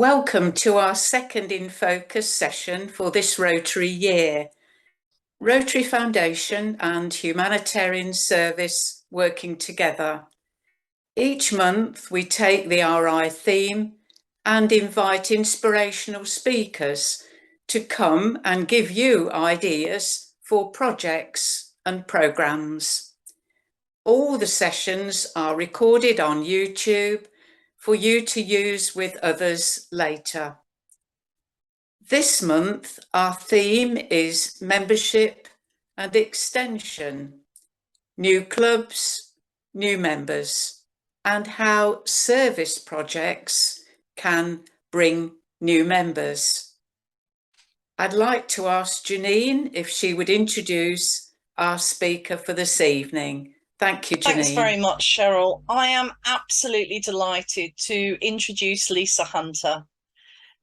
Welcome to our second InFocus session for this Rotary year. Rotary Foundation and Humanitarian Service working together. Each month we take the RI theme and invite inspirational speakers to come and give you ideas for projects and programmes. All the sessions are recorded on YouTube for you to use with others later. This month, our theme is membership and extension, new clubs, new members, and how service projects can bring new members. I'd like to ask Janine if she would introduce our speaker for this evening. Thank you, Janine. Thanks very much, Cheryl. I am absolutely delighted to introduce Lisa Hunter.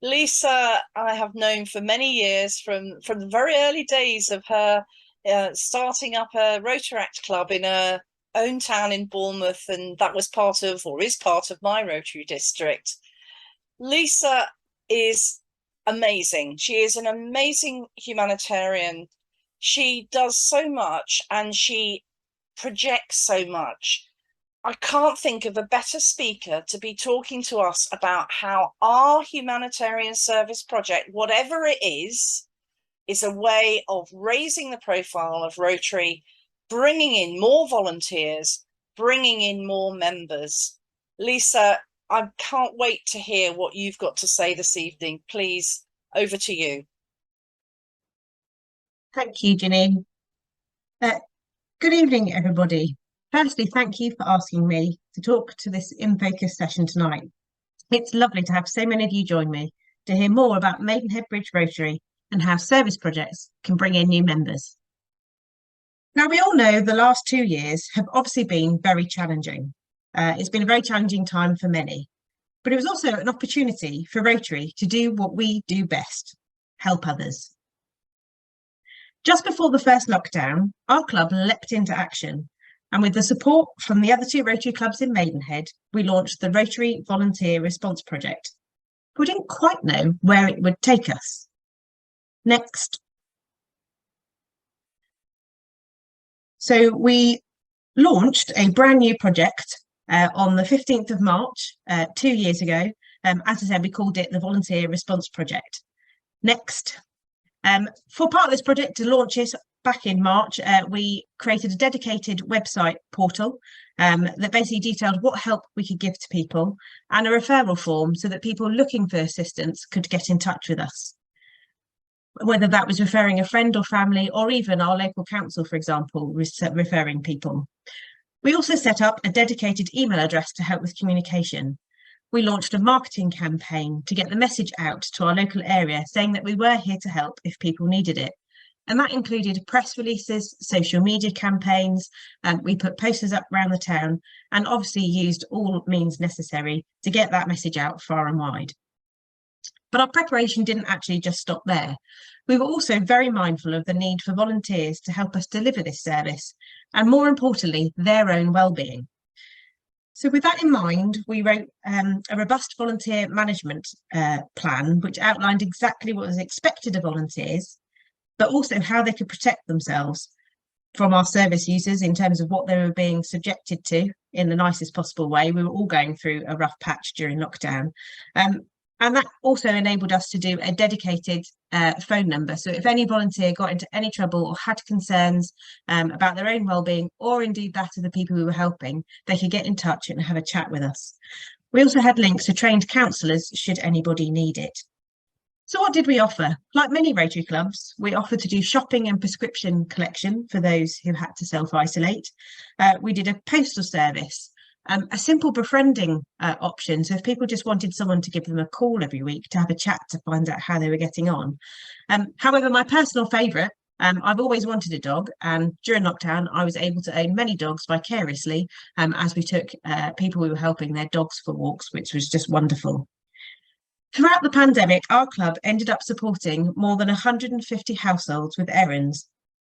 Lisa, I have known for many years from the very early days of her starting up a Rotaract club in her own town in Bournemouth, and that was part of, or is part of, my Rotary district. Lisa is amazing. She is an amazing humanitarian. She does so much and she projects so much. I can't think of a better speaker to be talking to us about how our humanitarian service project, whatever it is a way of raising the profile of Rotary, bringing in more volunteers, bringing in more members. Lisa, I can't wait to hear what you've got to say this evening. Please, over to you. Thank you, Janine. Good evening, everybody. Firstly, thank you for asking me to talk to this InFocus session tonight. It's lovely to have so many of you join me to hear more about Maidenhead Bridge Rotary and how service projects can bring in new members. Now, we all know the last 2 years have obviously been very challenging. It's been a very challenging time for many, but it was also an opportunity for Rotary to do what we do best, help others. Just before the first lockdown, our club leapt into action, and with the support from the other 2 Rotary clubs in Maidenhead, we launched the Rotary Volunteer Response Project. We didn't quite know where it would take us. Next. So we launched a brand new project on the 15th of March, 2 years ago. As I said, we called it the Volunteer Response Project. Next. For part of this project to launch it back in March, we created a dedicated website portal that basically detailed what help we could give to people and a referral form so that people looking for assistance could get in touch with us. Whether that was referring a friend or family, or even our local council, for example, referring people. We also set up a dedicated email address to help with communication. We launched a marketing campaign to get the message out to our local area, saying that we were here to help if people needed it. And that included press releases, social media campaigns, and we put posters up around the town and obviously used all means necessary to get that message out far and wide. But our preparation didn't actually just stop there. We were also very mindful of the need for volunteers to help us deliver this service, and more importantly, their own well-being. So with that in mind, we wrote a robust volunteer management plan, which outlined exactly what was expected of volunteers, but also how they could protect themselves from our service users in terms of what they were being subjected to in the nicest possible way. We were all going through a rough patch during lockdown. And that also enabled us to do a dedicated phone number. So if any volunteer got into any trouble or had concerns about their own wellbeing, or indeed that of the people we were helping, they could get in touch and have a chat with us. We also had links to trained counsellors should anybody need it. So what did we offer? Like many Rotary clubs, we offered to do shopping and prescription collection for those who had to self-isolate. We did a postal service. A simple befriending option, so if people just wanted someone to give them a call every week to have a chat to find out how they were getting on. However, my personal favourite, I've always wanted a dog, and during lockdown I was able to own many dogs vicariously as we took people we were helping their dogs for walks, which was just wonderful. Throughout the pandemic, our club ended up supporting more than 150 households with errands,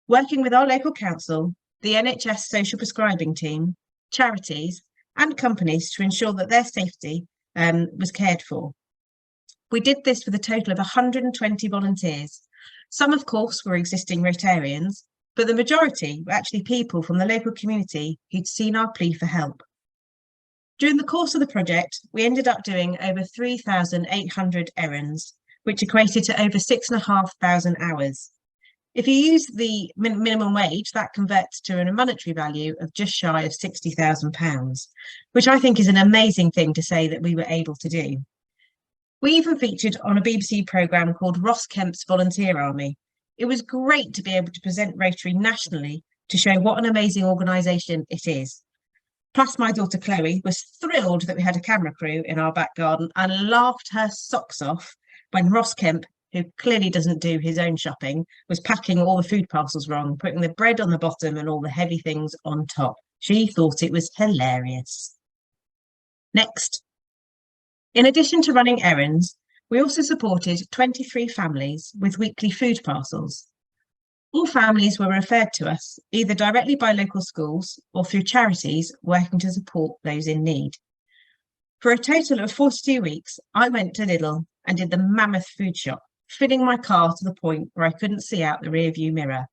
working with our local council, the NHS social prescribing team, charities and companies to ensure that their safety was cared for. we did this with a total of 120 volunteers. Some, of course, were existing Rotarians, but the majority were actually people from the local community who'd seen our plea for help. During the course of the project, we ended up doing over 3,800 errands, which equated to over 6,500 hours. If you use the minimum wage, that converts to a monetary value of just shy of £60,000, which I think is an amazing thing to say that we were able to do. We even featured on a BBC programme called Ross Kemp's Volunteer Army. It was great to be able to present Rotary nationally to show what an amazing organisation it is. Plus, my daughter Chloe was thrilled that we had a camera crew in our back garden and laughed her socks off when Ross Kemp, who clearly doesn't do his own shopping, was packing all the food parcels wrong, putting the bread on the bottom and all the heavy things on top. She thought it was hilarious. Next. In addition to running errands, we also supported 23 families with weekly food parcels. All families were referred to us either directly by local schools or through charities working to support those in need. For a total of 42 weeks, I went to Lidl and did the mammoth food shop, filling my car to the point where I couldn't see out the rearview mirror,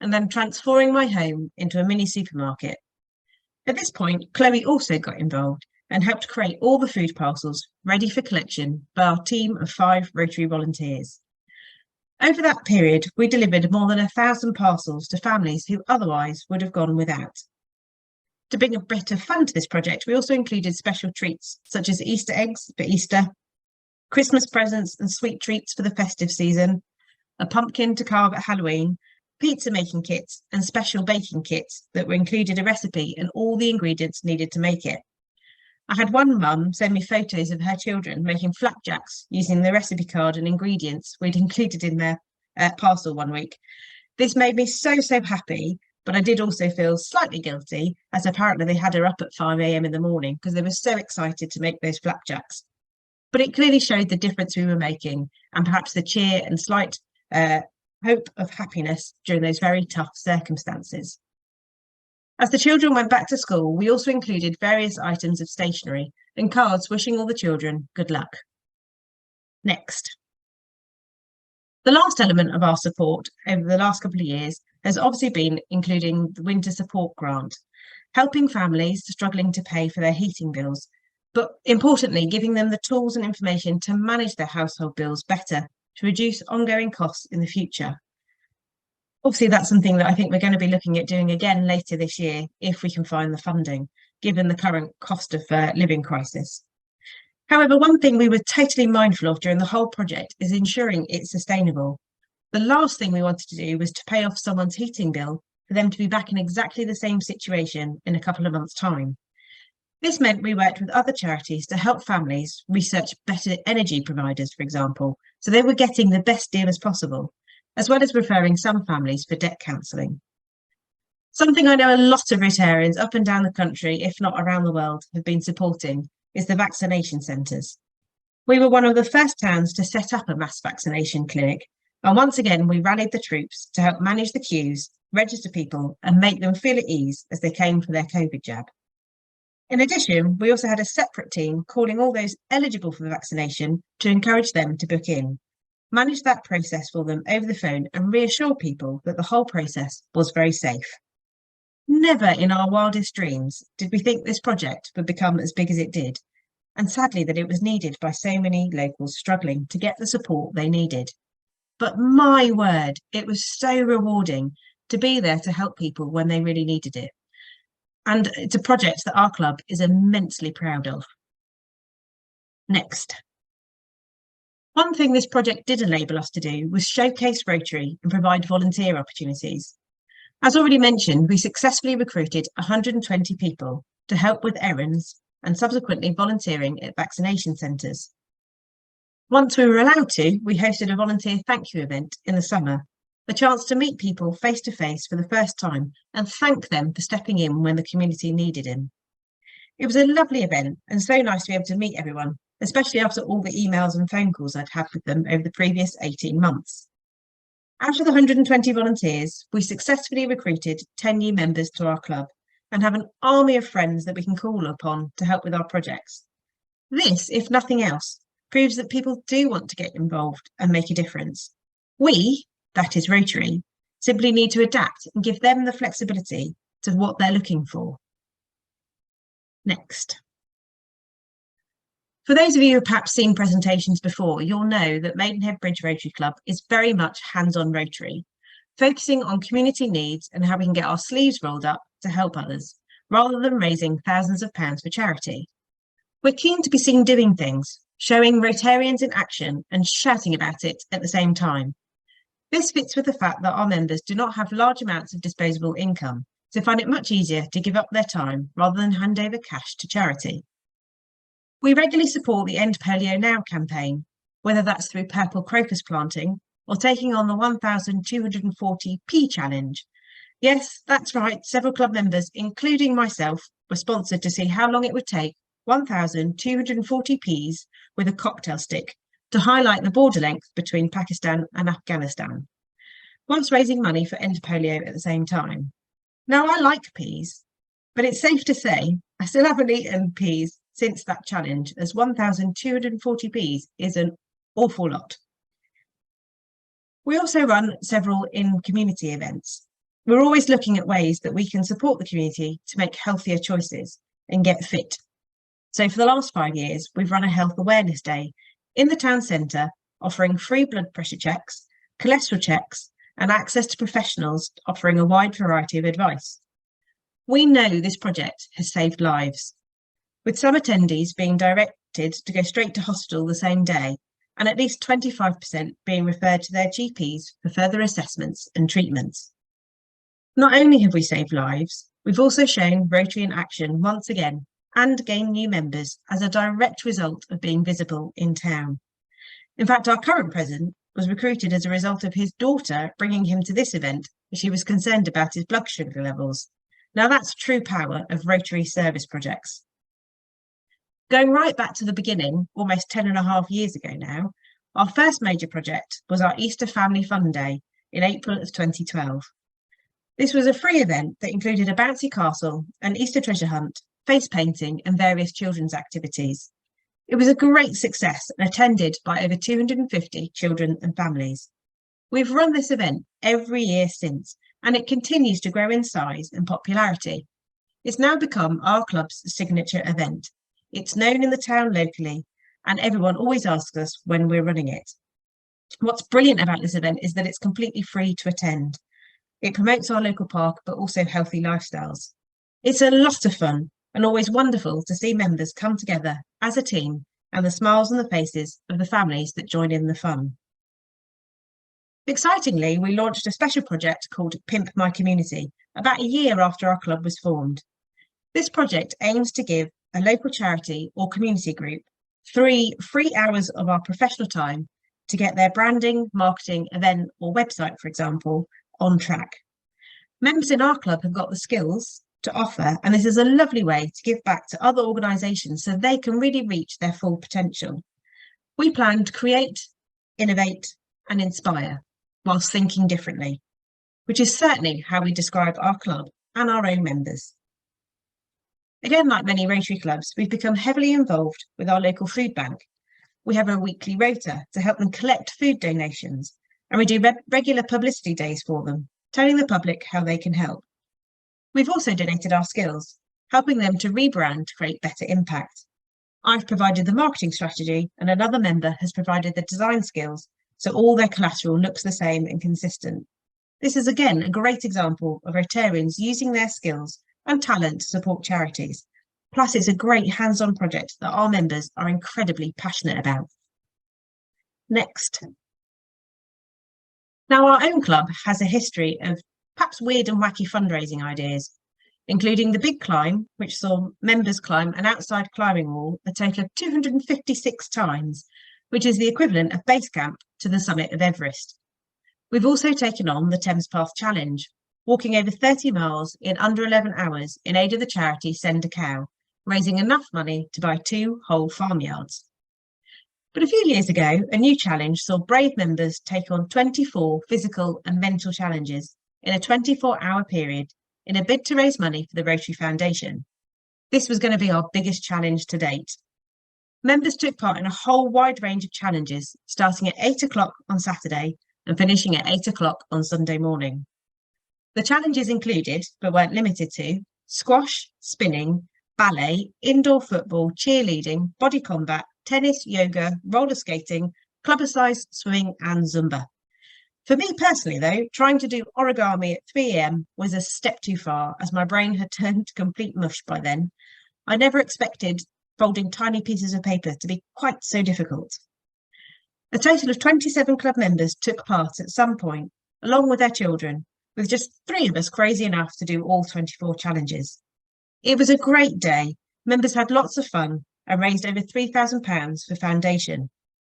and then transforming my home into a mini supermarket. At this point, Chloe also got involved and helped create all the food parcels ready for collection by our team of 5 Rotary volunteers. Over that period, we delivered more than 1,000 parcels to families who otherwise would have gone without. To bring a bit of fun to this project, we also included special treats such as Easter eggs for Easter, Christmas presents and sweet treats for the festive season, a pumpkin to carve at Halloween, pizza making kits and special baking kits that were included a recipe and all the ingredients needed to make it. I had one mum send me photos of her children making flapjacks using the recipe card and ingredients we'd included in their parcel one week. This made me so happy, but I did also feel slightly guilty, as apparently they had her up at 5 a.m. in the morning because they were so excited to make those flapjacks. But it clearly showed the difference we were making and perhaps the cheer and slight hope of happiness during those very tough circumstances. As the children went back to school, we also included various items of stationery and cards wishing all the children good luck. Next. The last element of our support over the last couple of years has obviously been including the Winter Support Grant, helping families struggling to pay for their heating bills, but importantly, giving them the tools and information to manage their household bills better to reduce ongoing costs in the future. Obviously, that's something that I think we're going to be looking at doing again later this year if we can find the funding, given the current cost of living crisis. However, one thing we were totally mindful of during the whole project is ensuring it's sustainable. The last thing we wanted to do was to pay off someone's heating bill for them to be back in exactly the same situation in a couple of months' time. This meant we worked with other charities to help families research better energy providers, for example, so they were getting the best deal as possible, as well as referring some families for debt counselling. Something I know a lot of Rotarians up and down the country, if not around the world, have been supporting is the vaccination centres. We were one of the first towns to set up a mass vaccination clinic, and once again we rallied the troops to help manage the queues, register people and make them feel at ease as they came for their COVID jab. In addition, we also had a separate team calling all those eligible for vaccination to encourage them to book in, manage that process for them over the phone and reassure people that the whole process was very safe. Never in our wildest dreams did we think this project would become as big as it did, and sadly that it was needed by so many locals struggling to get the support they needed. But my word, it was so rewarding to be there to help people when they really needed it. And it's a project that our club is immensely proud of. Next. One thing this project did enable us to do was showcase Rotary and provide volunteer opportunities. As already mentioned, we successfully recruited 120 people to help with errands and subsequently volunteering at vaccination centres. Once we were allowed to, we hosted a volunteer thank you event in the summer, a chance to meet people face to face for the first time and thank them for stepping in when the community needed him. It was a lovely event and so nice to be able to meet everyone, especially after all the emails and phone calls I'd had with them over the previous 18 months. Out of the 120 volunteers, we successfully recruited 10 new members to our club and have an army of friends that we can call upon to help with our projects. This, if nothing else, proves that people do want to get involved and make a difference. We, that is Rotary, simply need to adapt and give them the flexibility to what they're looking for. Next. For those of you who have perhaps seen presentations before, you'll know that Maidenhead Bridge Rotary Club is very much hands-on Rotary, focusing on community needs and how we can get our sleeves rolled up to help others, rather than raising thousands of pounds for charity. We're keen to be seen doing things, showing Rotarians in action and shouting about it at the same time. This fits with the fact that our members do not have large amounts of disposable income, so find it much easier to give up their time rather than hand over cash to charity. We regularly support the End Polio Now campaign, whether that's through purple crocus planting or taking on the 1,240p challenge. Yes, that's right, several club members, including myself, were sponsored to see how long it would take 1,240p's with a cocktail stick to highlight the border length between Pakistan and Afghanistan, whilst raising money for End Polio at the same time. Now, I like peas, but it's safe to say I still haven't eaten peas since that challenge, as 1,240p's is an awful lot. We also run several in-community events. We're always looking at ways that we can support the community to make healthier choices and get fit. So for the last 5 years, we've run a health awareness day in the town centre, offering free blood pressure checks, cholesterol checks, and access to professionals offering a wide variety of advice. We know this project has saved lives, with some attendees being directed to go straight to hospital the same day, and at least 25% being referred to their GPs for further assessments and treatments. Not only have we saved lives, we've also shown Rotary in action once again and gained new members as a direct result of being visible in town. In fact, our current president was recruited as a result of his daughter bringing him to this event as she was concerned about his blood sugar levels. Now that's true power of Rotary service projects. Going right back to the beginning, almost 10.5 years ago now, our first major project was our Easter Family Fun Day in April of 2012. This was a free event that included a bouncy castle, an Easter treasure hunt, face painting and various children's activities. It was a great success and attended by over 250 children and families. We've run this event every year since, and it continues to grow in size and popularity. It's now become our club's signature event. It's known in the town locally, and everyone always asks us when we're running it. What's brilliant about this event is that it's completely free to attend. It promotes our local park, but also healthy lifestyles. It's a lot of fun and always wonderful to see members come together as a team and the smiles on the faces of the families that join in the fun. Excitingly, we launched a special project called Pimp My Community about a year after our club was formed. This project aims to give a local charity or community group 3 free hours of our professional time to get their branding, marketing, event or website, for example, on track. Members in our club have got the skills to offer, and this is a lovely way to give back to other organisations so they can really reach their full potential. We plan to create, innovate and inspire whilst thinking differently, which is certainly how we describe our club and our own members. Again, like many Rotary clubs, we've become heavily involved with our local food bank. We have a weekly rota to help them collect food donations, and we do regular publicity days for them, telling the public how they can help. We've also donated our skills, helping them to rebrand to create better impact. I've provided the marketing strategy and another member has provided the design skills, so all their collateral looks the same and consistent. This is again a great example of Rotarians using their skills and talent to support charities. Plus, it's a great hands-on project that our members are incredibly passionate about. Next. Now, our own club has a history of perhaps weird and wacky fundraising ideas, including the Big Climb, which saw members climb an outside climbing wall a total of 256 times, which is the equivalent of base camp to the summit of Everest. We've also taken on the Thames Path Challenge, walking over 30 miles in under 11 hours in aid of the charity Send a Cow, raising enough money to buy 2 whole farmyards. But a few years ago, a new challenge saw brave members take on 24 physical and mental challenges in a 24-hour period in a bid to raise money for the Rotary Foundation. This was going to be our biggest challenge to date. Members took part in a whole wide range of challenges, starting at 8 o'clock on Saturday and finishing at 8 o'clock on Sunday morning. The challenges included, but weren't limited to, squash, spinning, ballet, indoor football, cheerleading, body combat, tennis, yoga, roller skating, clubbercise, swimming and Zumba. For me personally though, trying to do origami at 3 AM was a step too far as my brain had turned to complete mush by then. I never expected folding tiny pieces of paper to be quite so difficult. A total of 27 club members took part at some point, along with their children, with just 3 of us crazy enough to do all 24 challenges. It was a great day. Members had lots of fun and raised over £3,000 for foundation,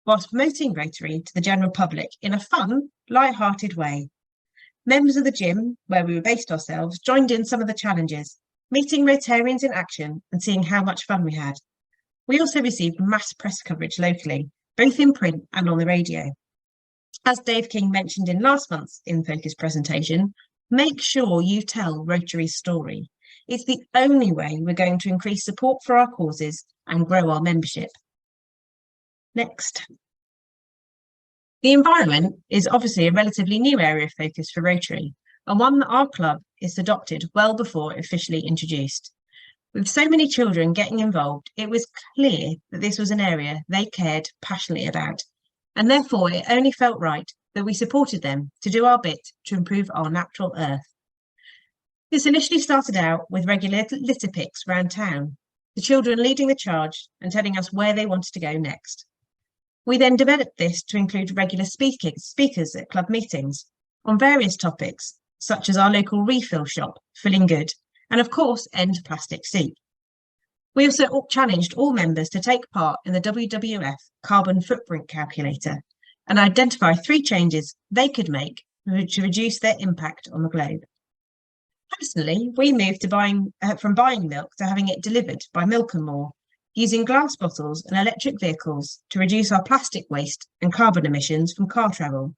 whilst promoting Rotary to the general public in a fun, light-hearted way. Members of the gym, where we were based ourselves, joined in some of the challenges, meeting Rotarians in action and seeing how much fun we had. We also received mass press coverage locally, both in print and on the radio. As Dave King mentioned in last month's InFocus presentation, make sure you tell Rotary's story. It's the only way we're going to increase support for our causes and grow our membership. Next. The environment is obviously a relatively new area of focus for Rotary, and one that our club is adopted well before officially introduced. With so many children getting involved, it was clear that this was an area they cared passionately about, and therefore it only felt right that we supported them to do our bit to improve our natural earth. This initially started out with regular litter picks around town, the children leading the charge and telling us where they wanted to go next. We then developed this to include regular speakers at club meetings on various topics, such as our local refill shop, Feeling Good, and of course, end plastic soup. We also challenged all members to take part in the WWF Carbon Footprint Calculator and identify 3 changes they could make to reduce their impact on the globe. Personally, we moved to from buying milk to having it delivered by Milk and More, using glass bottles and electric vehicles to reduce our plastic waste and carbon emissions from car travel.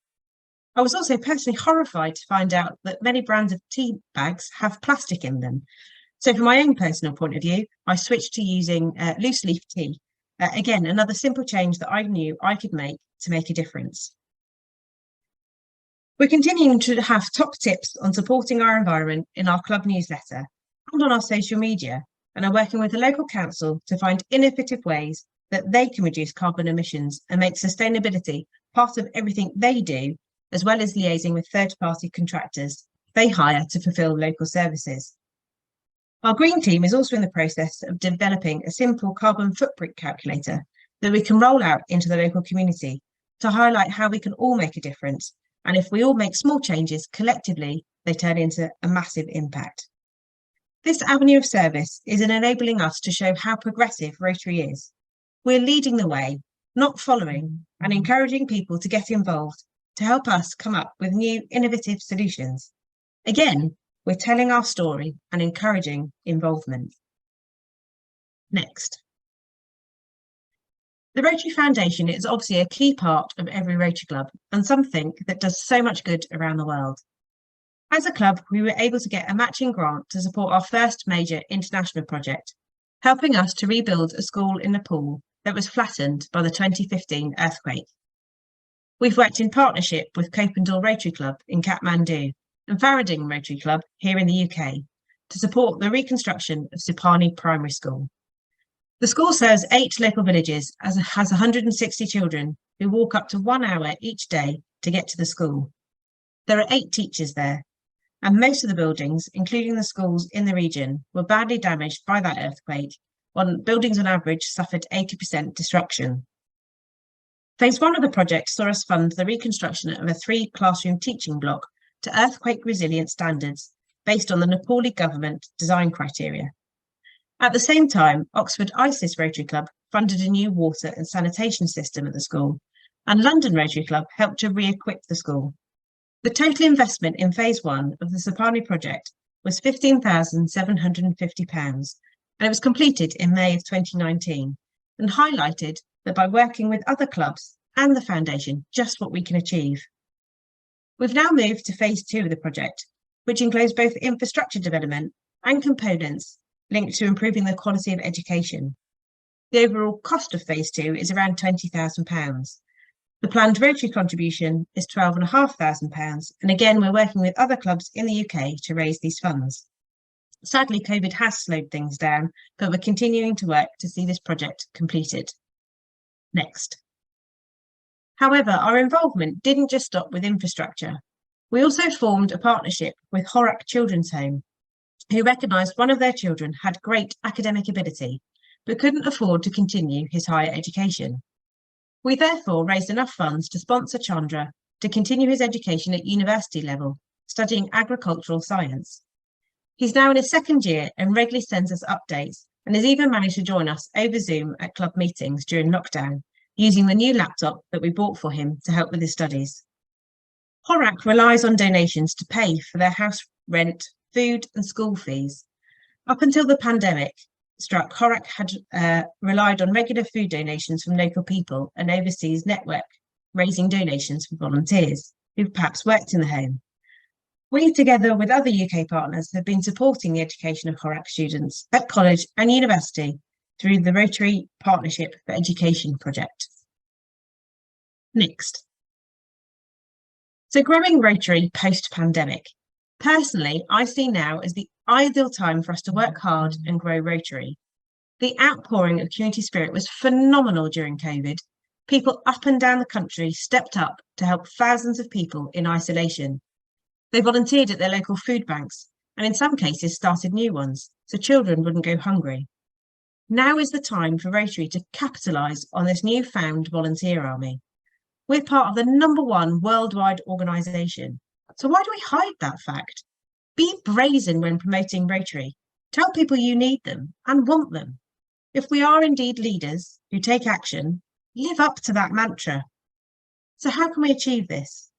I was also personally horrified to find out that many brands of tea bags have plastic in them. So from my own personal point of view, I switched to using loose leaf tea. Again, another simple change that I knew I could make to make a difference. We're continuing to have top tips on supporting our environment in our club newsletter and on our social media, and are working with the local council to find innovative ways that they can reduce carbon emissions and make sustainability part of everything they do, as well as liaising with third-party contractors they hire to fulfil local services. Our green team is also in the process of developing a simple carbon footprint calculator that we can roll out into the local community to highlight how we can all make a difference. And if we all make small changes collectively, they turn into a massive impact. This avenue of service is enabling us to show how progressive Rotary is. We're leading the way, not following, and encouraging people to get involved to help us come up with new innovative solutions. Again, we're telling our story and encouraging involvement. Next. The Rotary Foundation is obviously a key part of every Rotary club and something that does so much good around the world. As a club, we were able to get a matching grant to support our first major international project, helping us to rebuild a school in Nepal that was flattened by the 2015 earthquake. We've worked in partnership with Copendall Rotary Club in Kathmandu and Farading Rotary Club here in the UK to support the reconstruction of Supani Primary School. The school serves 8 local villages and has 160 children who walk up to 1 hour each day to get to the school. There are 8 teachers there, and most of the buildings, including the schools in the region, were badly damaged by that earthquake, while buildings on average suffered 80% destruction. Phase 1 of the project saw us fund the reconstruction of a 3-classroom teaching block to earthquake resilient standards based on the Nepali government design criteria. At the same time, Oxford ISIS Rotary Club funded a new water and sanitation system at the school, and London Rotary Club helped to re-equip the school. The total investment in phase 1 of the Supani project was £15,750, and it was completed in May of 2019, and highlighted that by working with other clubs and the foundation, just what we can achieve. We've now moved to phase 2 of the project, which includes both infrastructure development and components linked to improving the quality of education. The overall cost of phase 2 is around £20,000. The planned Rotary contribution is £12,500, and again, we're working with other clubs in the UK to raise these funds. Sadly, COVID has slowed things down, but we're continuing to work to see this project completed. Next. However, our involvement didn't just stop with infrastructure. We also formed a partnership with Horak Children's Home, who recognised one of their children had great academic ability, but couldn't afford to continue his higher education. We therefore raised enough funds to sponsor Chandra to continue his education at university level, studying agricultural science. He's now in his second year and regularly sends us updates and has even managed to join us over Zoom at club meetings during lockdown, using the new laptop that we bought for him to help with his studies. Horak relies on donations to pay for their house rent, food and school fees. Up until the pandemic struck, Horak had relied on regular food donations from local people and overseas network, raising donations for volunteers who perhaps worked in the home. We, together with other UK partners, have been supporting the education of Horak students at college and university through the Rotary Partnership for Education project. Next. So growing Rotary post-pandemic. Personally, I see now as the ideal time for us to work hard and grow Rotary. The outpouring of community spirit was phenomenal during COVID. People up and down the country stepped up to help thousands of people in isolation. They volunteered at their local food banks and in some cases started new ones so children wouldn't go hungry. Now is the time for Rotary to capitalise on this newfound volunteer army. We're part of the #1 worldwide organisation. So why do we hide that fact? Be brazen when promoting Rotary. Tell people you need them and want them. If we are indeed leaders who take action, live up to that mantra. So how can we achieve this?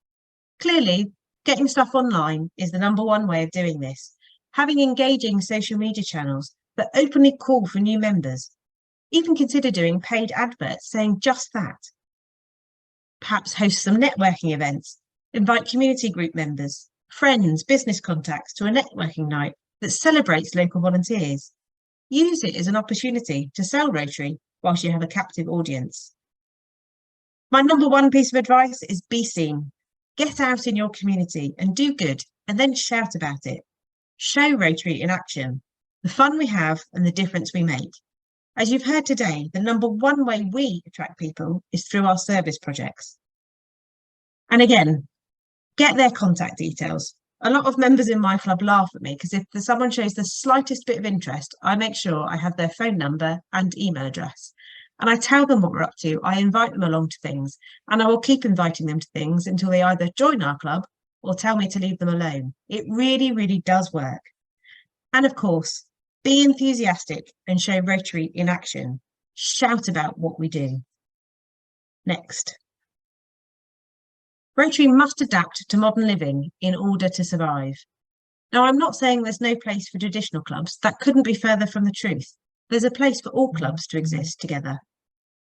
Clearly, getting stuff online is the #1 way of doing this. Having engaging social media channels that openly call for new members. Even consider doing paid adverts saying just that. Perhaps host some networking events. Invite community group members, friends, business contacts to a networking night that celebrates local volunteers. Use it as an opportunity to sell Rotary whilst you have a captive audience. My #1 piece of advice is be seen. Get out in your community and do good, and then shout about it. Show Rotary in action, the fun we have and the difference we make. As you've heard today, the #1 way we attract people is through our service projects. And again, get their contact details. A lot of members in my club laugh at me because if someone shows the slightest bit of interest, I make sure I have their phone number and email address. And I tell them what we're up to, I invite them along to things, and I will keep inviting them to things until they either join our club or tell me to leave them alone. It really, really does work. And of course, be enthusiastic and show Rotary in action. Shout about what we do. Next. Rotary must adapt to modern living in order to survive. Now, I'm not saying there's no place for traditional clubs. That couldn't be further from the truth. There's a place for all clubs to exist together.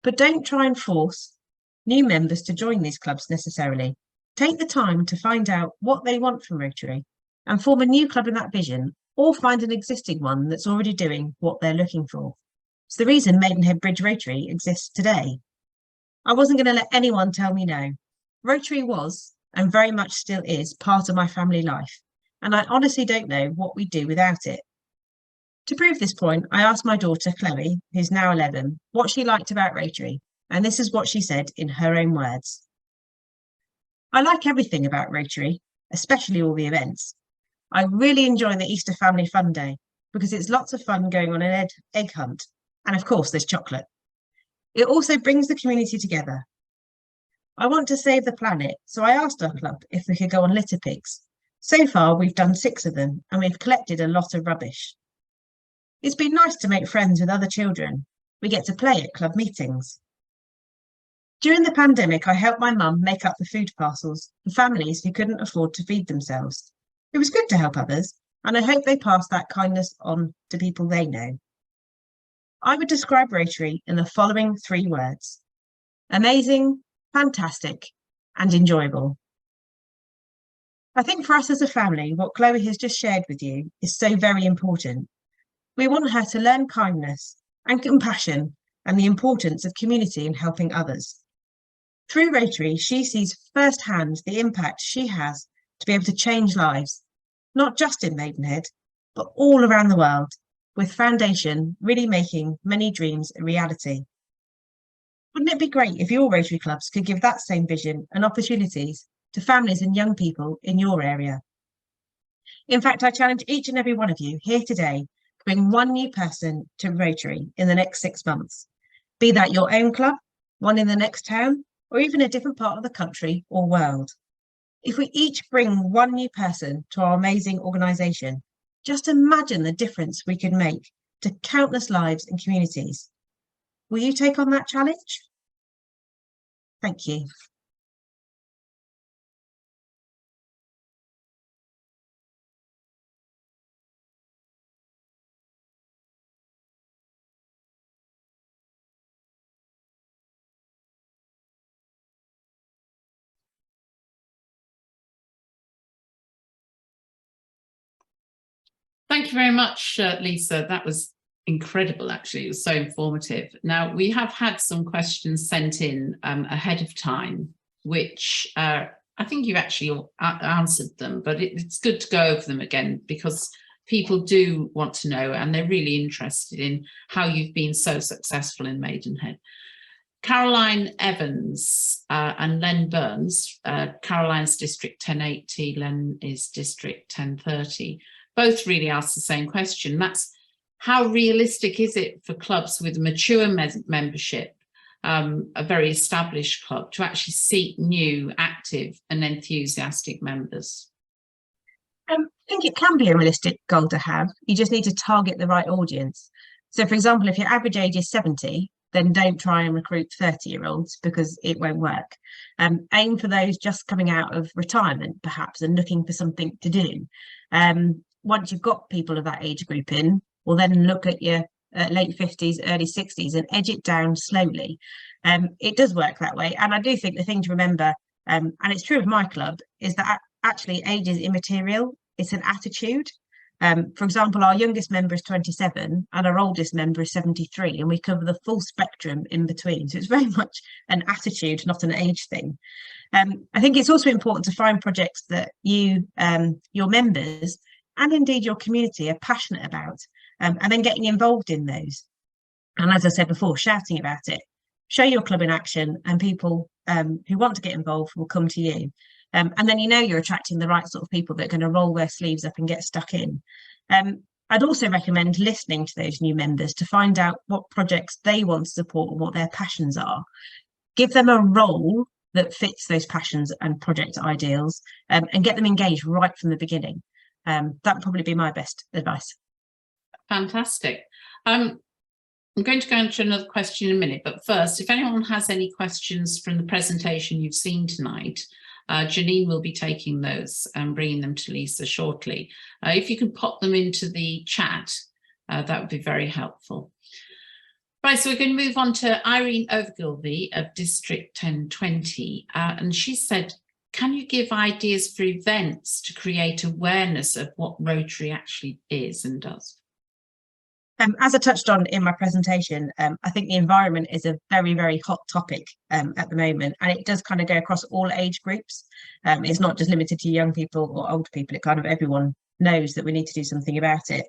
But don't try and force new members to join these clubs necessarily. Take the time to find out what they want from Rotary and form a new club in that vision, or find an existing one that's already doing what they're looking for. It's the reason Maidenhead Bridge Rotary exists today. I wasn't going to let anyone tell me no. Rotary was, and very much still is, part of my family life, and I honestly don't know what we'd do without it. To prove this point, I asked my daughter, Chloe, who's now 11, what she liked about Rotary, and this is what she said in her own words. I like everything about Rotary, especially all the events. I really enjoy the Easter Family Fun Day because it's lots of fun going on an egg hunt, and of course there's chocolate. It also brings the community together. I want to save the planet, so I asked our club if we could go on litter picks. So far, we've done 6 of them, and we've collected a lot of rubbish. It's been nice to make friends with other children. We get to play at club meetings. During the pandemic, I helped my mum make up the food parcels for families who couldn't afford to feed themselves. It was good to help others, and I hope they pass that kindness on to people they know. I would describe Rotary in the following 3 words: amazing, fantastic, and enjoyable. I think for us as a family, what Chloe has just shared with you is so very important. We want her to learn kindness and compassion and the importance of community in helping others. Through Rotary, she sees firsthand the impact she has to be able to change lives, not just in Maidenhead, but all around the world, with Foundation really making many dreams a reality. Wouldn't it be great if your Rotary clubs could give that same vision and opportunities to families and young people in your area? In fact, I challenge each and every one of you here today to bring one new person to Rotary in the next 6 months, be that your own club, one in the next town, or even a different part of the country or world. If we each bring one new person to our amazing organisation, just imagine the difference we could make to countless lives and communities. Will you take on that challenge? Thank you. Thank you very much, Lisa. That was incredible, actually. It was so informative. Now, we have had some questions sent in ahead of time, which I think you actually answered them, but it's good to go over them again because people do want to know and they're really interested in how you've been so successful in Maidenhead. Caroline Evans and Len Burns, Caroline's District 1080, Len is District 1030, both really asked the same question. That's how realistic is it for clubs with mature membership, a very established club, to actually seek new, active and enthusiastic members? I think it can be a realistic goal to have. You just need to target the right audience. So, for example, if your average age is 70, then don't try and recruit 30-year-olds because it won't work. Aim for those just coming out of retirement, perhaps, and looking for something to do. Once you've got people of that age group in, we'll then look at your late 50s, early 60s and edge it down slowly. It does work that way. And I do think the thing to remember, and it's true of my club, is that actually age is immaterial. It's an attitude. For example, our youngest member is 27 and our oldest member is 73, and we cover the full spectrum in between. So it's very much an attitude, not an age thing. I think it's also important to find projects that you, your members, and indeed your community are passionate about, and then getting involved in those. And as I said before, shouting about it. Show your club in action and people who want to get involved will come to you. And then you know you're attracting the right sort of people that are going to roll their sleeves up and get stuck in. I'd also recommend listening to those new members to find out what projects they want to support and what their passions are. Give them a role that fits those passions and project ideals, and get them engaged right from the beginning. That would probably be my best advice. Fantastic. I'm going to go into another question in a minute, but first, if anyone has any questions from the presentation you've seen tonight, Janine will be taking those and bringing them to Lisa shortly. If you can pop them into the chat, that would be very helpful. Right, so we're going to move on to Irene Overgilvie of District 1020, and she said, can you give ideas for events to create awareness of what Rotary actually is and does? As I touched on in my presentation, I think the environment is a very, very hot topic at the moment, and it does kind of go across all age groups. It's not just limited to young people or old people. It kind of everyone knows that we need to do something about it.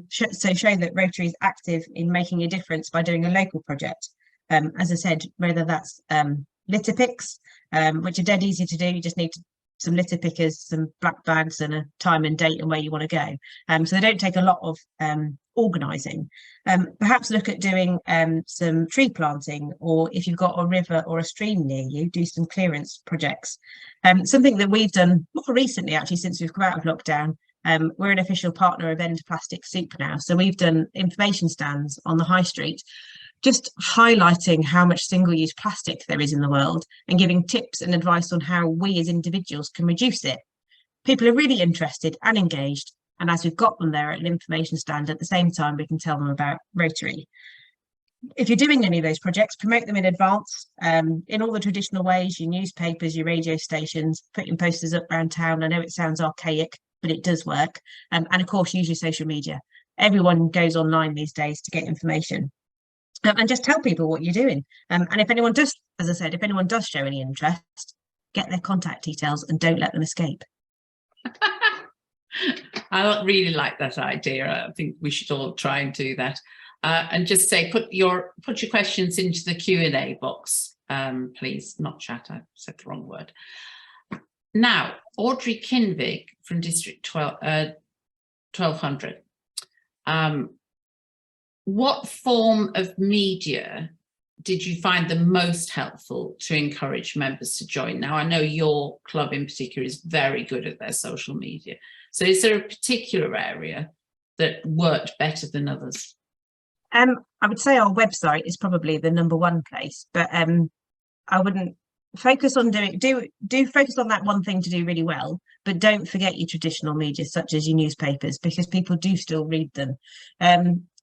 So show that Rotary is active in making a difference by doing a local project. As I said, whether that's litter picks, which are dead easy to do. You just need some litter pickers, some black bags and a time and date and where you want to go. So they don't take a lot of organising. Perhaps look at doing some tree planting, or if you've got a river or a stream near you, do some clearance projects. Something that we've done more recently, actually, since we've come out of lockdown, we're an official partner of End Plastic Soup now. So we've done information stands on the high street, just highlighting how much single-use plastic there is in the world and giving tips and advice on how we as individuals can reduce it. People are really interested and engaged, and as we've got them there at an information stand, at the same time we can tell them about Rotary. If you're doing any of those projects, promote them in advance in all the traditional ways, your newspapers, your radio stations, putting posters up around town. I know it sounds archaic, but it does work. And of course, use your social media. Everyone goes online these days to get information. and just tell people what you're doing. And if anyone does, as I said, if anyone does show any interest, get their contact details and don't let them escape. I really like that idea. I think we should all try and do that. And just say, put your questions into the Q&A box, please, not chat. I said the wrong word. Now, Audrey Kinvig from District 1200. What form of media did you find the most helpful to encourage members to join? Now, I know your club in particular is very good at their social media. So is there a particular area that worked better than others? I would say our website is probably the #1 place, but I wouldn't focus on do focus on that one thing to do really well, but don't forget your traditional media such as your newspapers, because people do still read them.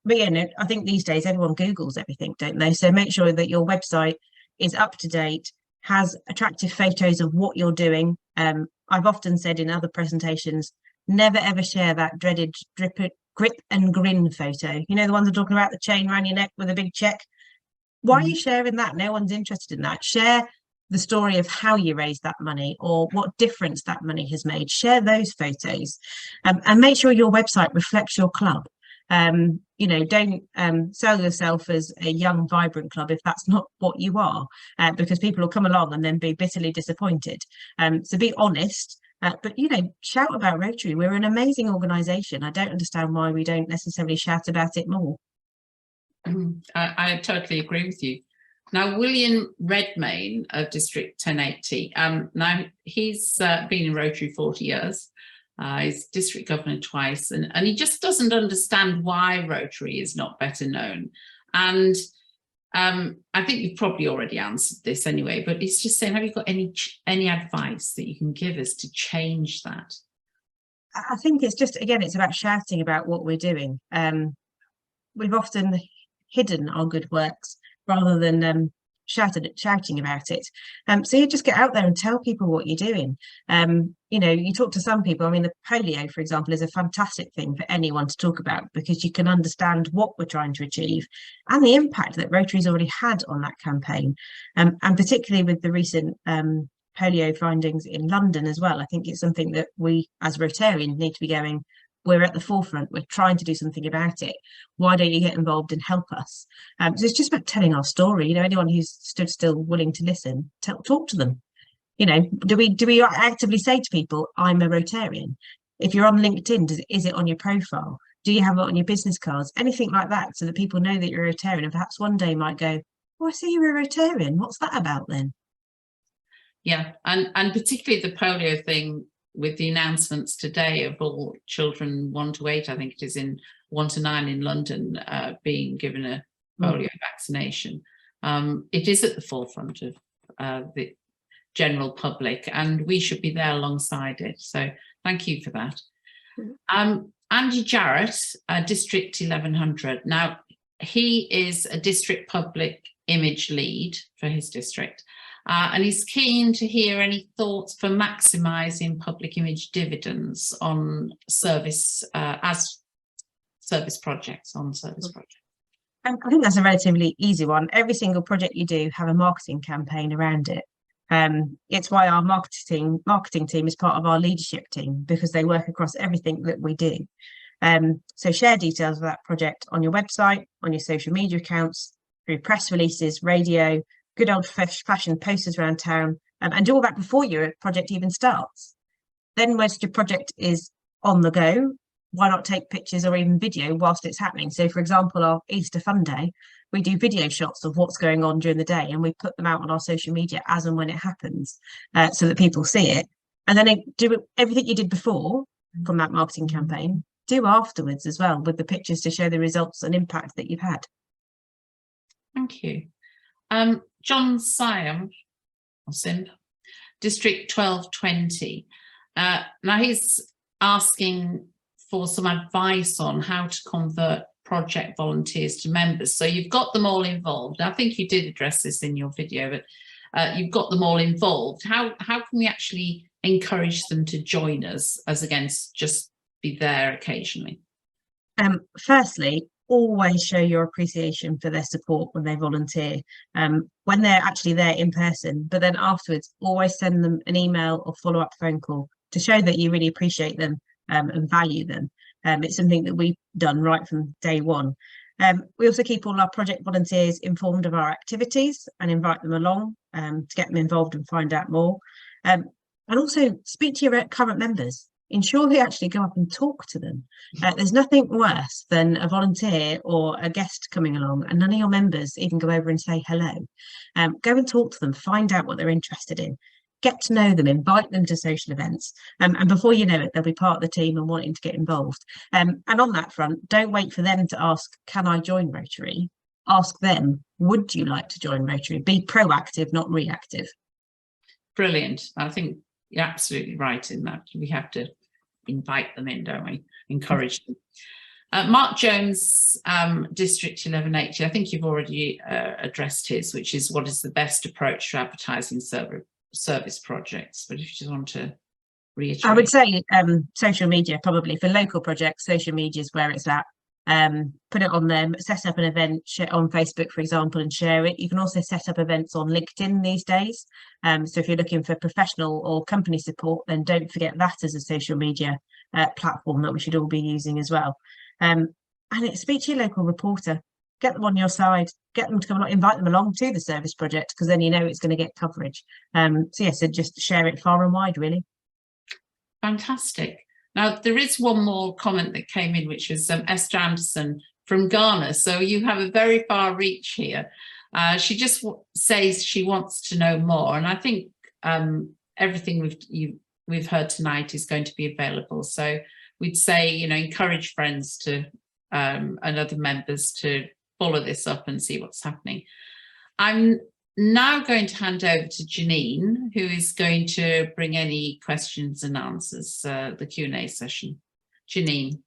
But yeah, no, I think these days everyone Googles everything, don't they? So make sure that your website is up to date, has attractive photos of what you're doing. I've often said in other presentations, never ever share that dreaded grip and grin photo. You know, the ones I'm talking about, the chain around your neck with a big check. Why are you sharing that? No one's interested in that. Share the story of how you raised that money or what difference that money has made. Share those photos, and make sure your website reflects your club. You know, don't sell yourself as a young, vibrant club if that's not what you are, because people will come along and then be bitterly disappointed. So be honest, but, you know, shout about Rotary. We're an amazing organisation. I don't understand why we don't necessarily shout about it more. I totally agree with you. Now, William Redmayne of District 1080, now he's been in Rotary 40 years. He's district governor twice, and he just doesn't understand why Rotary is not better known. And I think you've probably already answered this anyway, but he's just saying, have you got any advice that you can give us to change that? I think it's just, again, it's about shouting about what we're doing. We've often hidden our good works rather than shouting about it. So you just get out there and tell people what you're doing. You know, you talk to some people. I mean, the polio, for example, is a fantastic thing for anyone to talk about, because you can understand what we're trying to achieve and the impact that Rotary's already had on that campaign. And particularly with the recent polio findings in London as well, I think it's something that we as Rotarians need to be going, we're at the forefront, we're trying to do something about it. Why don't you get involved and help us? So it's just about telling our story. You know, anyone who's stood still willing to listen, talk to them. You know, do we actively say to people, I'm a Rotarian? If you're on LinkedIn, is it on your profile? Do you have it on your business cards? Anything like that, so that people know that you're a Rotarian, and perhaps one day might go, oh, I see you're a Rotarian. What's that about then? Yeah, and particularly the polio thing, with the announcements today of all children 1 to 8, I think it is, in 1 to 9 in London, being given a polio vaccination. It is at the forefront of the general public, and we should be there alongside it. So thank you for that. Andy Jarrett, District 1100. Now, he is a district public image lead for his district. And he's keen to hear any thoughts for maximising public image dividends on service projects. I think that's a relatively easy one. Every single project you do, have a marketing campaign around it. It's why our marketing team is part of our leadership team, because they work across everything that we do. So share details of that project on your website, on your social media accounts, through press releases, radio, good old fashioned posters around town, and do all that before your project even starts. Then once your project is on the go, why not take pictures or even video whilst it's happening? So for example, our Easter Fun Day, we do video shots of what's going on during the day, and we put them out on our social media as and when it happens, so that people see it. And then do everything you did before from that marketing campaign, do afterwards as well, with the pictures to show the results and impact that you've had. Thank you. John Siam, District 1220. Now he's asking for some advice on how to convert project volunteers to members. So you've got them all involved. I think you did address this in your video, but you've got them all involved. How can we actually encourage them to join us, as against just be there occasionally? Firstly, always show your appreciation for their support when they volunteer, when they're actually there in person, but then afterwards always send them an email or follow-up phone call to show that you really appreciate them and value them. It's something that we've done right from day one. We also keep all our project volunteers informed of our activities and invite them along to get them involved and find out more. And also speak to your current members. Ensure they actually go up and talk to them. There's nothing worse than a volunteer or a guest coming along and none of your members even go over and say hello. Go and talk to them, find out what they're interested in, get to know them, invite them to social events. And before you know it, they'll be part of the team and wanting to get involved. And on that front, don't wait for them to ask, can I join Rotary? Ask them, would you like to join Rotary? Be proactive, not reactive. Brilliant. I think you're absolutely right in that. We have to invite them in, don't we? Encourage them. Mark Jones, District 1180, I think you've already addressed his, which is what is the best approach to advertising service projects, but if you just want to reiterate. I would say social media, probably for local projects. Social media is where it's at. Put it on them, set up an event, share on Facebook, for example, and share it. You can also set up events on LinkedIn these days. So if you're looking for professional or company support, then don't forget that as a social media platform that we should all be using as well. And speak to your local reporter, get them on your side, get them to come along, invite them along to the service project, because then you know it's going to get coverage. So just share it far and wide, really. Fantastic. Now, there is one more comment that came in, which is Esther Anderson from Ghana. So you have a very far reach here. She just says she wants to know more. And I think everything we've heard tonight is going to be available. So we'd say, encourage friends to and other members to follow this up and see what's happening. I'm now going to hand over to Janine, who is going to bring any questions and answers, the Q&A session. Janine.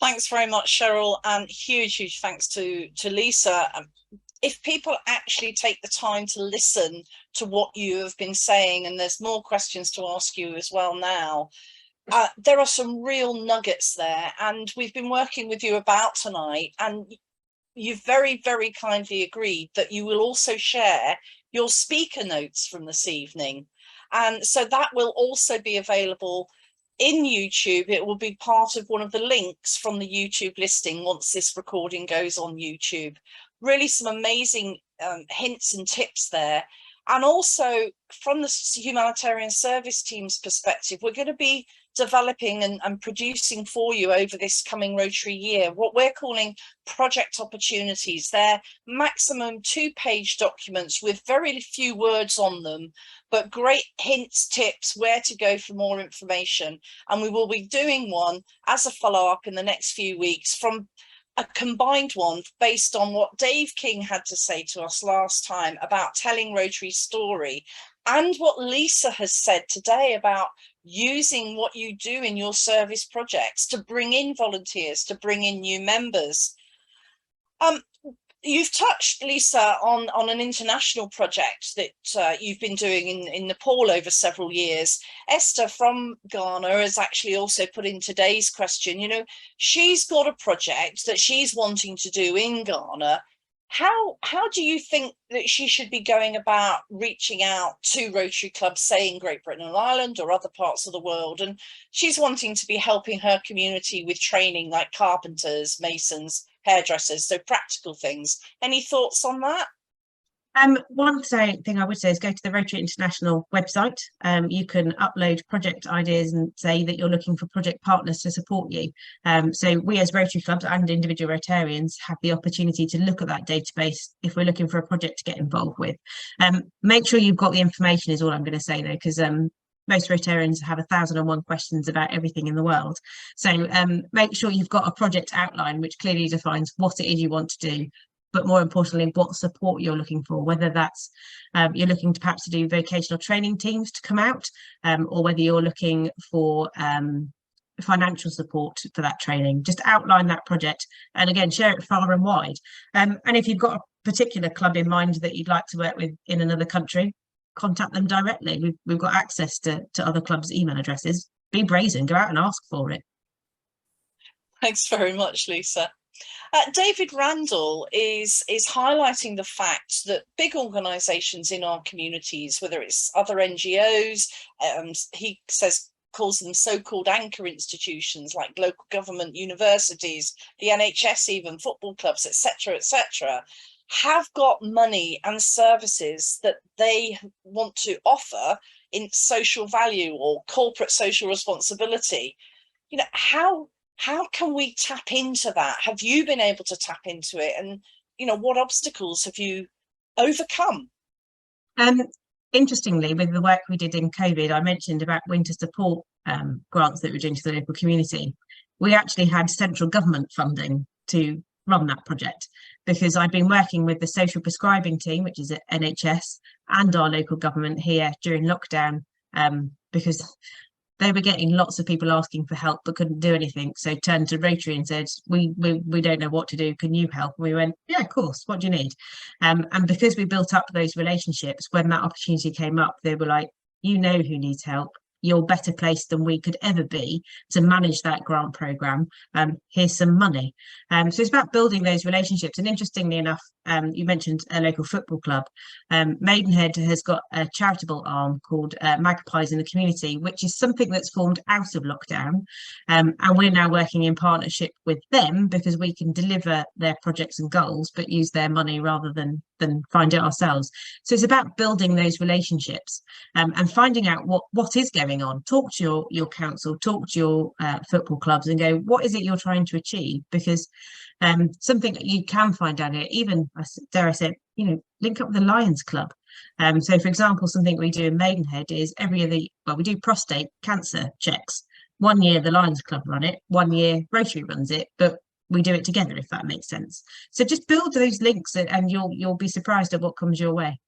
Thanks very much, Cheryl, and huge thanks to Lisa. If people actually take the time to listen to what you have been saying, and there's more questions to ask you as well now, there are some real nuggets there, and we've been working with you about tonight, and you've very kindly agreed that you will also share your speaker notes from this evening, and so that will also be available in YouTube. It will be part of one of the links from the YouTube listing once this recording goes on YouTube. Really some amazing hints and tips there. And also from the humanitarian service team's perspective, we're going to be developing and producing for you over this coming Rotary year what we're calling project opportunities. They're maximum 2-page documents with very few words on them, but great hints, tips, where to go for more information. And we will be doing one as a follow-up in the next few weeks from a combined one based on what Dave King had to say to us last time about telling Rotary's story, and what Lisa has said today about using what you do in your service projects to bring in volunteers, to bring in new members. You've touched, Lisa, on an international project that you've been doing in Nepal over several years. Esther from Ghana has actually also put in today's question, she's got a project that she's wanting to do in Ghana. How do you think that she should be going about reaching out to Rotary clubs, say in Great Britain and Ireland or other parts of the world? And she's wanting to be helping her community with training like carpenters, masons, hairdressers, so practical things. Any thoughts on that? One thing I would say is go to the Rotary International website. You can upload project ideas and say that you're looking for project partners to support you. So we as Rotary clubs and individual Rotarians have the opportunity to look at that database if we're looking for a project to get involved with. Make sure you've got the information is all I'm going to say though, because most Rotarians have 1,001 questions about everything in the world. So make sure you've got a project outline which clearly defines what it is you want to do, but more importantly, what support you're looking for, whether that's you're looking to perhaps to do vocational training teams to come out, or whether you're looking for financial support for that training. Just outline that project and again, share it far and wide. And if you've got a particular club in mind that you'd like to work with in another country, contact them directly. We've got access to other clubs' email addresses. Be brazen, go out and ask for it. Thanks very much, Lisa. David Randall is highlighting the fact that big organisations in our communities, whether it's other NGOs, he says calls them so-called anchor institutions like local government, universities, the NHS, even football clubs, etc., have got money and services that they want to offer in social value or corporate social responsibility. You know, how can we tap into that? Have you been able to tap into it? And, you know, what obstacles have you overcome? Interestingly, with the work we did in COVID, I mentioned about winter support grants that we're doing to the local community. We actually had central government funding to run that project, because I've been working with the social prescribing team, which is at NHS, and our local government here during lockdown, because they were getting lots of people asking for help but couldn't do anything. So turned to Rotary and said, we don't know what to do. Can you help? And we went, yeah, of course. What do you need? And because we built up those relationships, when that opportunity came up, they were like, you know who needs help. You're better placed than we could ever be to manage that grant programme. Here's some money. So it's about building those relationships. And interestingly enough, you mentioned a local football club. Maidenhead has got a charitable arm called Magpies in the Community, which is something that's formed out of lockdown. And we're now working in partnership with them because we can deliver their projects and goals, but use their money rather than find it ourselves. So it's about building those relationships and finding out what is going on. Talk to your council, talk to your football clubs and go, what is it you're trying to achieve? Because something that you can find out here, even, dare I say, you know, link up with the Lions Club. So for example, something we do in Maidenhead is we do prostate cancer checks. 1 year the Lions Club run it, 1 year Rotary runs it, but we do it together, if that makes sense. So just build those links and you'll be surprised at what comes your way.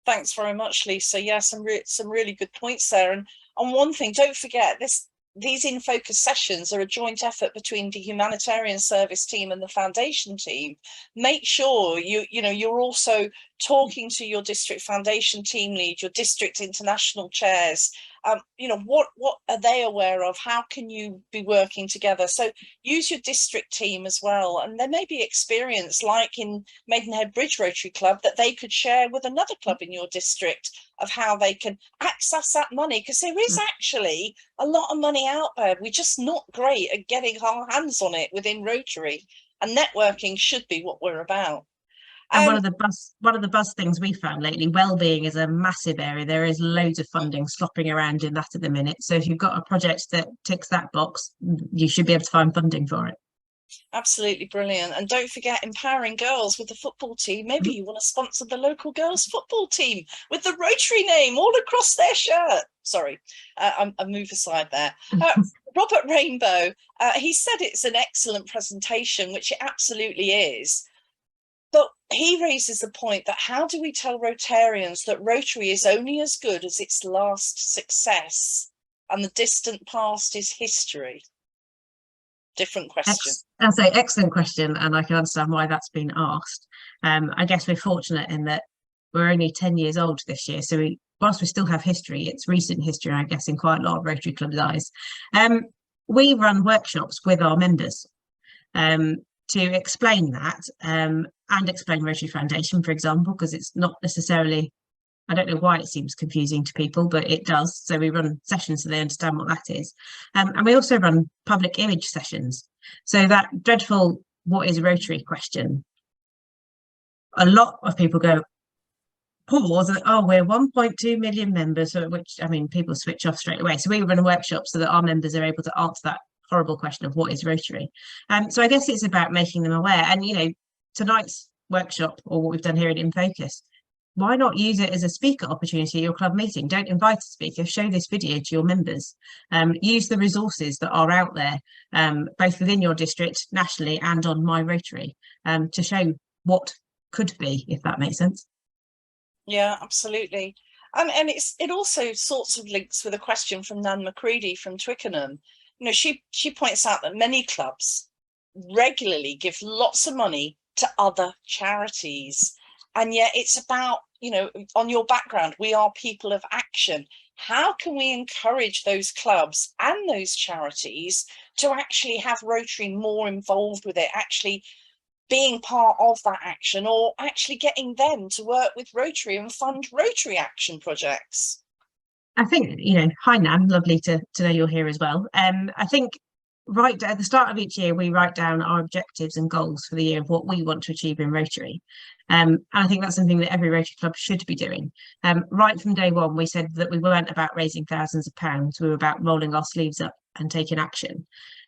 Thanks very much, Lisa. Yeah, some really good points there. And on one thing, don't forget these InFocus sessions are a joint effort between the humanitarian service team and the foundation team. Make sure you're also talking to your district foundation team lead, your district international chairs. What are they aware of? How can you be working together? So use your district team as well. And there may be experience like in Maidenhead Bridge Rotary Club that they could share with another club in your district of how they can access that money, because there is actually a lot of money out there. We're just not great at getting our hands on it within Rotary, and networking should be what we're about. And one of the buzz things we found lately, wellbeing is a massive area. There is loads of funding slopping around in that at the minute. So if you've got a project that ticks that box, you should be able to find funding for it. Absolutely brilliant. And don't forget empowering girls with the football team. Maybe you want to sponsor the local girls football team with the Rotary name all across their shirt. Sorry, I move aside there. Robert Rainbow, he said it's an excellent presentation, which it absolutely is. But he raises the point that how do we tell Rotarians that Rotary is only as good as its last success and the distant past is history? Different question. I'll say excellent question, and I can understand why that's been asked. I guess we're fortunate in that we're only 10 years old this year, so whilst we still have history, it's recent history, I guess, in quite a lot of Rotary Club's eyes. We run workshops with our members to explain that and explain Rotary Foundation, for example, because it's not necessarily, I don't know why it seems confusing to people, but it does. So we run sessions so they understand what that is. And we also run public image sessions. So that dreadful, what is Rotary question? A lot of people go, pause, and we're 1.2 million members, which, I mean, people switch off straight away. So we run a workshop so that our members are able to answer that horrible question of what is Rotary. So I guess it's about making them aware. And, you know, tonight's workshop, or what we've done here at InFocus, why not use it as a speaker opportunity at your club meeting? Don't invite a speaker, show this video to your members. Use the resources that are out there, both within your district, nationally, and on My Rotary, to show what could be, if that makes sense. Yeah, absolutely. And it also sorts of links with a question from Nan McCready from Twickenham. You know, she points out that many clubs regularly give lots of money to other charities. And yet it's about, you know, on your background, we are people of action. how can we encourage those clubs and those charities to actually have Rotary more involved with it, actually being part of that action, or actually getting them to work with Rotary and fund Rotary action projects? I think, hi Nan, lovely to know you're here as well. I think right at the start of each year, we write down our objectives and goals for the year of what we want to achieve in Rotary. And I think that's something that every Rotary club should be doing. Right from day one, we said that we weren't about raising thousands of pounds. We were about rolling our sleeves up and taking action.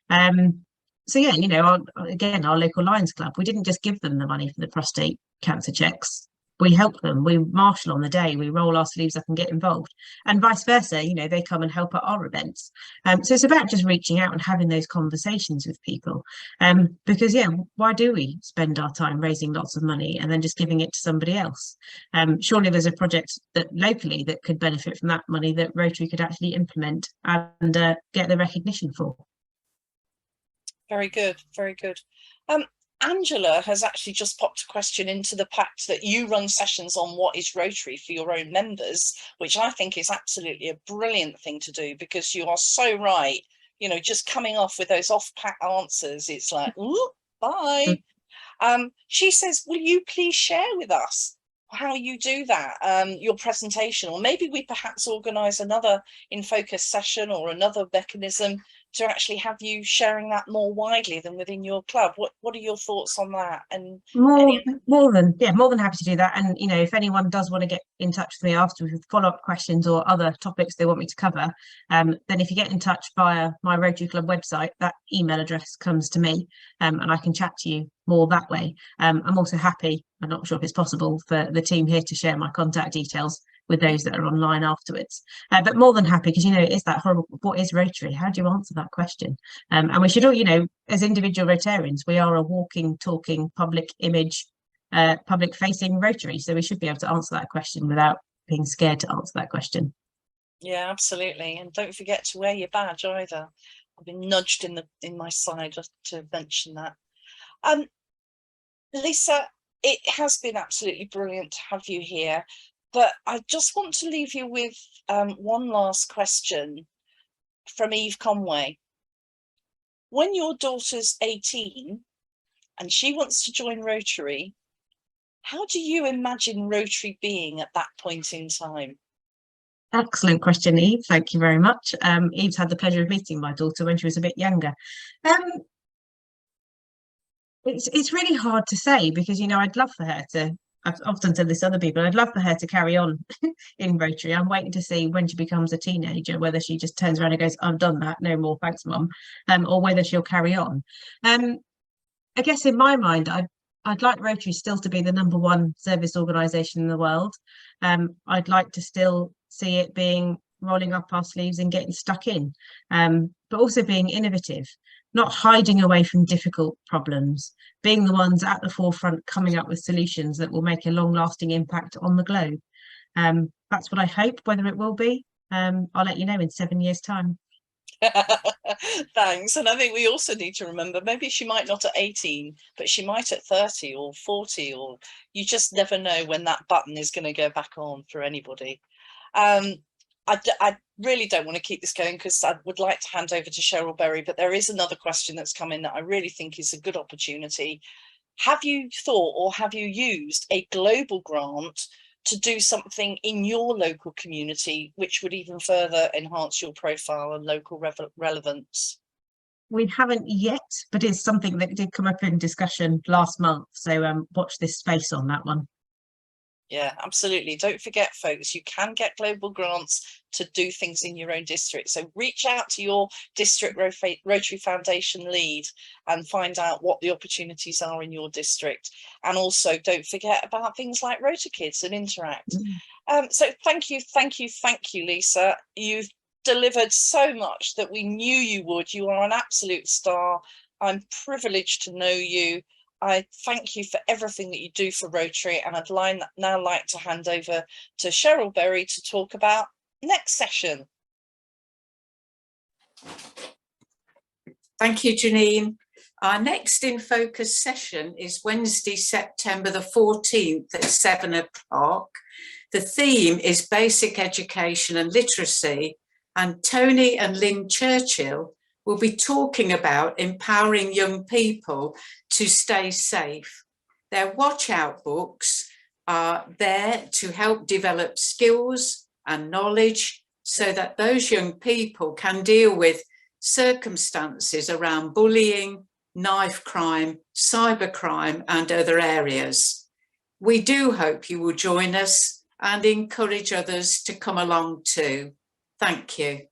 So yeah, our local Lions Club, we didn't just give them the money for the prostate cancer checks. We help them, we marshal on the day, we roll our sleeves up and get involved, and vice versa. They come and help at our events. So it's about just reaching out and having those conversations with people, because why do we spend our time raising lots of money and then just giving it to somebody else? Surely there's a project that locally that could benefit from that money that Rotary could actually implement and get the recognition for. Very good, very good. Angela has actually just popped a question into the pact that you run sessions on what is Rotary for your own members, which I think is absolutely a brilliant thing to do, because you are so right. Just coming off with those off-pat answers, it's like, ooh, bye. She says, will you please share with us how you do that, your presentation, or maybe we perhaps organise another InFocus session or another mechanism to actually have you sharing that more widely than within your club. What are your thoughts on that? And more than happy to do that. And if anyone does want to get in touch with me afterwards with follow-up questions or other topics they want me to cover, then if you get in touch via my Rotary Club website, that email address comes to me, and I can chat to you more that way. I'm also happy, I'm not sure if it's possible for the team here to share my contact details with those that are online afterwards, but more than happy, because it is that horrible, what is Rotary? How do you answer that question? And we should all, as individual Rotarians, we are a walking, talking, public image, public facing Rotary, so we should be able to answer that question without being scared to answer that question. Yeah, absolutely. And don't forget to wear your badge either. I've been nudged in my side just to mention that. Lisa, it has been absolutely brilliant to have you here, but I just want to leave you with one last question from Eve Conway. When your daughter's 18 and she wants to join Rotary, how do you imagine Rotary being at that point in time? Excellent question, Eve. Thank you very much. Eve's had the pleasure of meeting my daughter when she was a bit younger. It's really hard to say, because I'd love for her to, I've often said this to other people, I'd love for her to carry on in Rotary. I'm waiting to see when she becomes a teenager whether she just turns around and goes, I've done that, no more, thanks mum, or whether she'll carry on. I guess in my mind, I'd like Rotary still to be the #1 service organisation in the world. I'd like to still see it being rolling up our sleeves and getting stuck in, but also being innovative, not hiding away from difficult problems, being the ones at the forefront, coming up with solutions that will make a long-lasting impact on the globe. That's what I hope. Whether it will be, I'll let you know in 7 years' time. Thanks. And I think we also need to remember, maybe she might not at 18, but she might at 30 or 40, or you just never know when that button is going to go back on for anybody. I really don't want to keep this going, because I would like to hand over to Cheryl Berry, but there is another question that's come in that I really think is a good opportunity. Have you thought, or have you used a global grant to do something in your local community which would even further enhance your profile and local relevance? We haven't yet, but it's something that did come up in discussion last month, so watch this space on that one. Yeah, absolutely. Don't forget, folks, you can get global grants to do things in your own district. So reach out to your district Rotary Foundation lead and find out what the opportunities are in your district. And also don't forget about things like Rotary Kids and Interact. So thank you, Lisa. You've delivered so much that we knew you would. You are an absolute star. I'm privileged to know you. I thank you for everything that you do for Rotary, and I'd now like to hand over to Cheryl Berry to talk about next session. Thank you, Janine. Our next InFocus session is Wednesday, September the 14th at 7 o'clock. The theme is basic education and literacy, and Tony and Lynn Churchill will be talking about empowering young people to stay safe. Their watch out books are there to help develop skills and knowledge so that those young people can deal with circumstances around bullying, knife crime, cybercrime, and other areas. We do hope you will join us and encourage others to come along too. Thank you.